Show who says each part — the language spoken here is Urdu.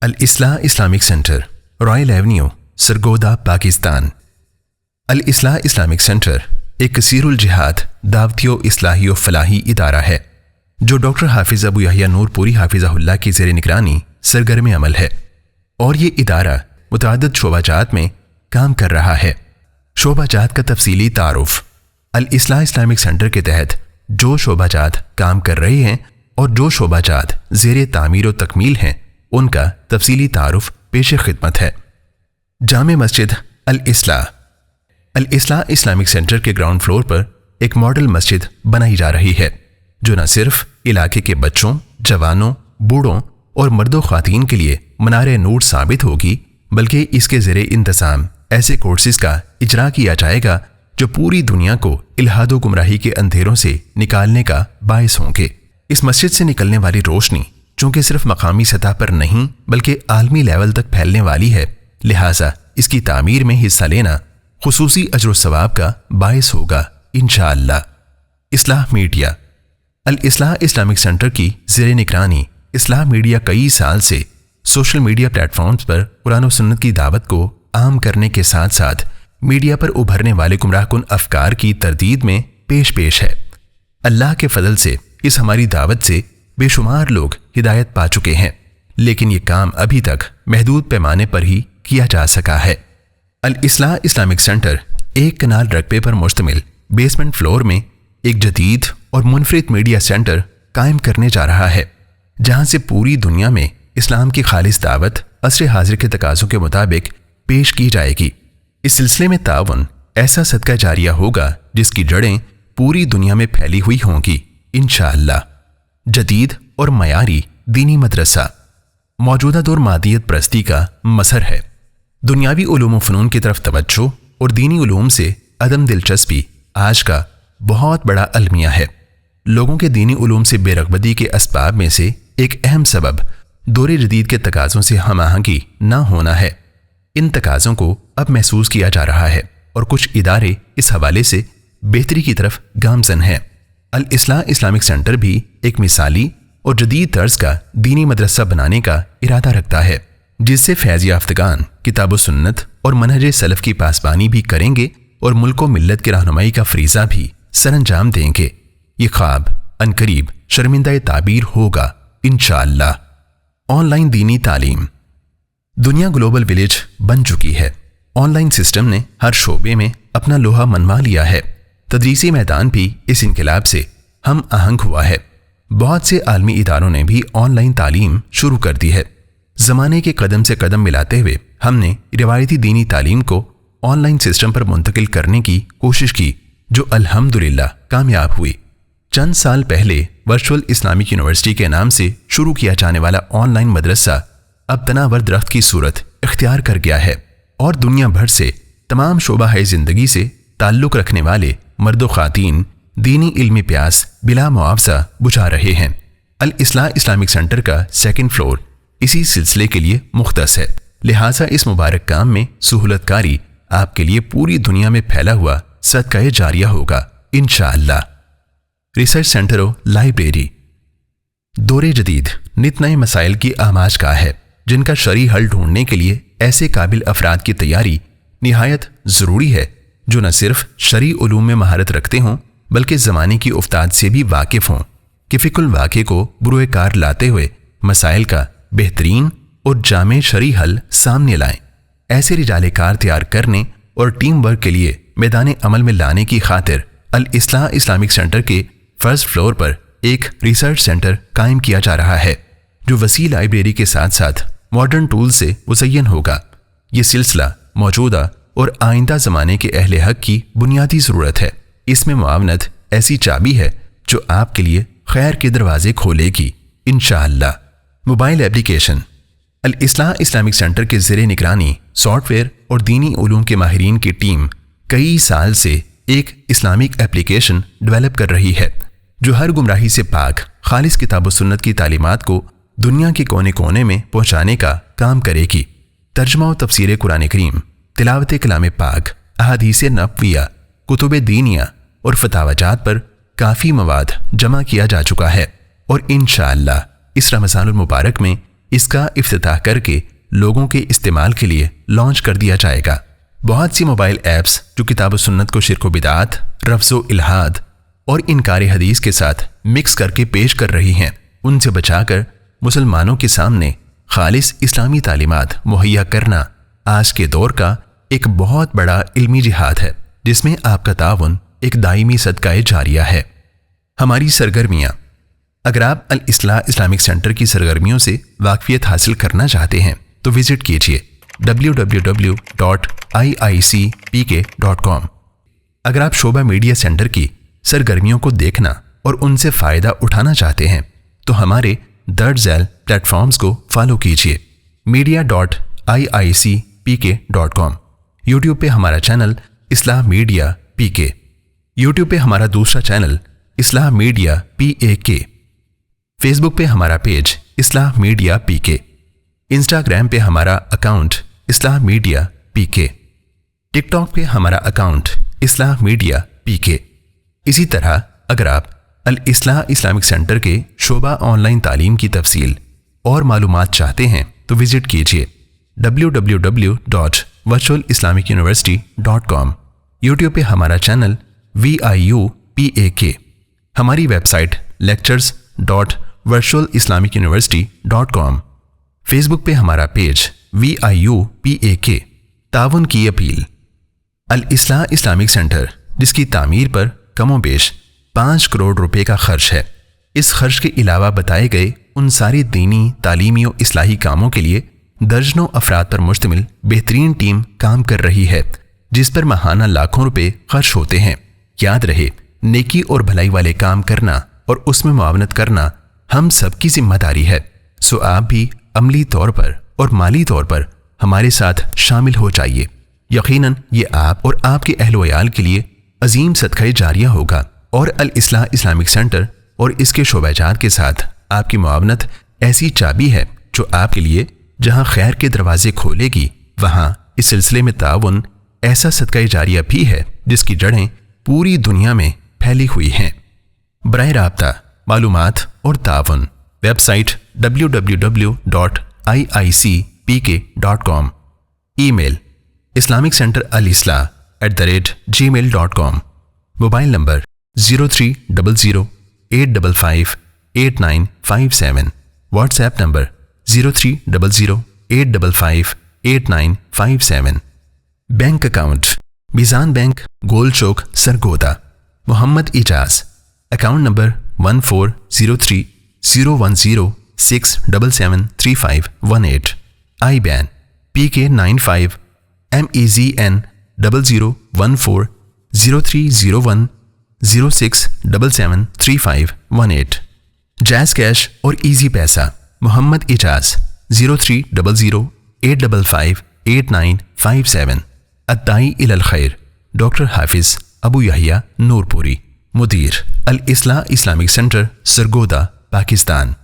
Speaker 1: Islah Islamic centre, Royal avenue, Sargodha, Pakistan. Islah Islamic centre ایک کثیر الجہاد دعوتی و اصلاحی و فلاحی ادارہ ہے جو ڈاکٹر حافظ ابو یحییٰ نور پوری حافظہ اللہ کی زیر نگرانی سرگرم عمل ہے، اور یہ ادارہ متعدد شعبہ جات میں کام کر رہا ہے۔ شعبہ جات کا تفصیلی تعارف۔ الاصلاح اسلامک سینٹر کے تحت جو شعبہ جات کام کر رہے ہیں اور جو شعبہ جات زیر تعمیر و تکمیل ہیں، ان کا تفصیلی تعارف پیش خدمت ہے۔ جامع مسجد الاصلاح۔ الاصلاح اسلامک سینٹر کے گراؤنڈ فلور پر ایک ماڈل مسجد بنائی جا رہی ہے جو نہ صرف علاقے کے بچوں، جوانوں، بوڑھوں اور مرد و خواتین کے لیے منار نور ثابت ہوگی، بلکہ اس کے زیر انتظام ایسے کورسز کا اجرا کیا جائے گا جو پوری دنیا کو الحاد و گمراہی کے اندھیروں سے نکالنے کا باعث ہوں گے۔ اس مسجد سے نکلنے والی روشنی چونکہ صرف مقامی سطح پر نہیں بلکہ عالمی لیول تک پھیلنے والی ہے، لہٰذا اس کی تعمیر میں حصہ لینا خصوصی اجر و ثواب کا باعث ہوگا انشاءاللہ۔ اصلاح میڈیا۔ الاصلاح اسلامک سینٹر کی زیر نگرانی اصلاح میڈیا کئی سال سے سوشل میڈیا پلیٹ فارمز پر قرآن و سنت کی دعوت کو عام کرنے کے ساتھ ساتھ میڈیا پر ابھرنے والے گمراہ کن افکار کی تردید میں پیش ہے۔ اللہ کے فضل سے اس ہماری دعوت سے بے شمار لوگ ہدایت پا چکے ہیں، لیکن یہ کام ابھی تک محدود پیمانے پر ہی کیا جا سکا ہے۔ الاصلاح اسلامک سینٹر ایک کنال رقبے پر مشتمل بیسمنٹ فلور میں ایک جدید اور منفرد میڈیا سینٹر قائم کرنے جا رہا ہے، جہاں سے پوری دنیا میں اسلام کی خالص دعوت عصر حاضر کے تقاضوں کے مطابق پیش کی جائے گی۔ اس سلسلے میں تعاون ایسا صدقہ جاریہ ہوگا جس کی جڑیں پوری دنیا میں پھیلی ہوئی ہوں گی انشاءاللہ۔ جدید اور معیاری دینی مدرسہ۔ موجودہ دور مادیت پرستی کا مظہر ہے۔ دنیاوی علوم و فنون کی طرف توجہ اور دینی علوم سے عدم دلچسپی آج کا بہت بڑا المیہ ہے۔ لوگوں کے دینی علوم سے بے رغبتی کے اسباب میں سے ایک اہم سبب دور جدید کے تقاضوں سے ہم آہنگی نہ ہونا ہے۔ ان تقاضوں کو اب محسوس کیا جا رہا ہے اور کچھ ادارے اس حوالے سے بہتری کی طرف گامزن ہیں۔ الاصلاح اسلامک سینٹر بھی ایک مثالی اور جدید طرز کا دینی مدرسہ بنانے کا ارادہ رکھتا ہے، جس سے فیض یافتگان کتاب و سنت اور منہج سلف کی پاسبانی بھی کریں گے اور ملک و ملت کی رہنمائی کا فریضہ بھی سر انجام دیں گے۔ یہ خواب عنقریب شرمندہ تعبیر ہوگا انشاءاللہ۔ آن لائن دینی تعلیم۔ دنیا گلوبل ولیج بن چکی ہے۔ آن لائن سسٹم نے ہر شعبے میں اپنا لوہا منوا لیا ہے۔ تدریسی میدان بھی اس انقلاب سے ہم آہنگ ہوا ہے۔ بہت سے عالمی اداروں نے بھی آن لائن تعلیم شروع کر دی ہے۔ زمانے کے قدم سے قدم ملاتے ہوئے ہم نے روایتی دینی تعلیم کو آن لائن سسٹم پر منتقل کرنے کی کوشش کی، جو الحمدللہ کامیاب ہوئی۔ چند سال پہلے ورچوئل اسلامک یونیورسٹی کے نام سے شروع کیا جانے والا آن لائن مدرسہ اب تناور درخت کی صورت اختیار کر گیا ہے اور دنیا بھر سے تمام شعبہ زندگی سے تعلق رکھنے والے مرد و خواتین دینی علمی پیاس بلا معاوضہ بجھا رہے ہیں۔ الاصلاح اسلامک سینٹر کا سیکنڈ فلور اسی سلسلے کے لیے مختص ہے، لہٰذا اس مبارک کام میں سہولت کاری آپ کے لیے پوری دنیا میں پھیلا ہوا صدقہ جاریہ ہوگا انشاءاللہ۔ ریسرچ سینٹر و لائبریری۔ دور جدید نت نئے مسائل کی آماج گاہ ہے، جن کا شرعی حل ڈھونڈنے کے لیے ایسے قابل افراد کی تیاری نہایت ضروری ہے جو نہ صرف شرعی علوم میں مہارت رکھتے ہوں بلکہ زمانے کی افتاد سے بھی واقف ہوں کہ فی الواقع کو بروئے کار لاتے ہوئے مسائل کا بہترین اور جامع شرعی حل سامنے لائیں۔ ایسے رجال کار تیار کرنے اور ٹیم ورک کے لیے میدان عمل میں لانے کی خاطر الاصلاح اسلامک سینٹر کے فرسٹ فلور پر ایک ریسرچ سینٹر قائم کیا جا رہا ہے جو وسیع لائبریری کے ساتھ ساتھ ماڈرن ٹول سے مزین ہوگا۔ یہ سلسلہ موجودہ اور آئندہ زمانے کے اہل حق کی بنیادی ضرورت ہے۔ اس میں معاونت ایسی چابی ہے جو آپ کے لیے خیر کے دروازے کھولے گی انشاءاللہ۔ Mobile application. Islah Islamic centre کے زیر نگرانی سافٹ ویئر اور دینی علوم کے ماہرین کی ٹیم کئی سال سے ایک اسلامک ایپلیکیشن ڈیولپ کر رہی ہے جو ہر گمراہی سے پاک خالص کتاب و سنت کی تعلیمات کو دنیا کے کونے کونے میں پہنچانے کا کام کرے گی۔ ترجمہ و تفسیر قرآن کریم، تلاوت کلام پاک، احادیث نبویہ، کتب دینیہ اور فتاوی جات پر کافی مواد جمع کیا جا چکا ہے، اور انشاءاللہ اس رمضان المبارک میں اس کا افتتاح کر کے لوگوں کے استعمال کے لیے لانچ کر دیا جائے گا۔ بہت سی موبائل ایپس جو کتاب و سنت کو شرک و بدعات، رفض و الحاد اور انکار حدیث کے ساتھ مکس کر کے پیش کر رہی ہیں، ان سے بچا کر مسلمانوں کے سامنے خالص اسلامی تعلیمات مہیا کرنا آج کے دور کا ایک بہت بڑا علمی جہاد ہے، جس میں آپ کا تعاون ایک دائمی صدقہ جاریہ ہے۔ ہماری سرگرمیاں: اگر آپ الاصلاح اسلامک سینٹر کی سرگرمیوں سے واقفیت حاصل کرنا چاہتے ہیں تو وزٹ کیجیے www.iicpk.com۔ اگر آپ شعبہ میڈیا سینٹر کی سرگرمیوں کو دیکھنا اور ان سے فائدہ اٹھانا چاہتے ہیں تو ہمارے درج ذیل پلیٹ فارمز کو فالو کیجیے: media.iicpk.com، یوٹیوب پہ ہمارا چینل اصلاح میڈیا PK، یوٹیوب پہ ہمارا دوسرا چینل اصلاح میڈیا PAK، فیس بک پہ ہمارا پیج اصلاح میڈیا PK، انسٹاگرام پہ ہمارا اکاؤنٹ اصلاح میڈیا PK، ٹک ٹاک پہ ہمارا اکاؤنٹ اصلاح میڈیا PK۔ اسی طرح اگر آپ الاصلاح اسلامک سینٹر کے شعبہ آن لائن تعلیم کی تفصیل اور معلومات چاہتے ہیں تو وزٹ کیجیے www.virtualislamicuniversity.com، یوٹیوب پہ ہمارا چینل VIUPAK، ہماری ویب سائٹ lectures.virtualislamicuniversity.com، فیس بک پہ ہمارا پیج VIUPAK۔ تعاون کی اپیل: الاصلاح اسلامک سینٹر، جس کی تعمیر پر کم و بیش 5 کروڑ روپے کا خرچ ہے، اس خرچ کے علاوہ بتائے گئے ان ساری دینی، تعلیمی و اصلاحی کاموں کے لیے درجنوں افراد پر مشتمل بہترین ٹیم کام کر رہی ہے، جس پر ماہانہ لاکھوں روپے خرچ ہوتے ہیں۔ یاد رہے، نیکی اور بھلائی والے کام کرنا اور اس میں معاونت کرنا ہم سب کی ذمہ داری ہے، سو آپ بھی عملی طور پر اور مالی طور پر ہمارے ساتھ شامل ہو جائیے۔ یقیناً یہ آپ اور آپ کے اہل و عیال کے لیے عظیم صدقہ جاریہ ہوگا، اور الاصلاح اسلامک سینٹر اور اس کے شعبہ جات کے ساتھ آپ کی معاونت ایسی چابی ہے جو آپ کے لیے جہاں خیر کے دروازے کھولے گی، وہاں اس سلسلے میں تعاون ایسا صدقہ جاریہ بھی ہے جس کی جڑیں پوری دنیا میں پھیلی ہوئی ہیں۔ براہ رابطہ معلومات اور تعاون: ویب سائٹ www.iicpk.com، ای میل islamiccenteralislah@gmail.com، mobile number 0300855857، what's app number 0300855857، bank account: میزان بینک، گول چوک، سرگودا، محمد اعجاز، اکاؤنٹ نمبر 14030106773518، آئی بین PK95MEZN0014030106773518، جیز کیش اور ایزی پیسہ: محمد اعجاز 0300855857، الداعی الی الخیر ڈاکٹر حافظ ابو یحییٰ نور پوری، مدیر الاصلاح اسلامک سینٹر، سرگودا، پاکستان۔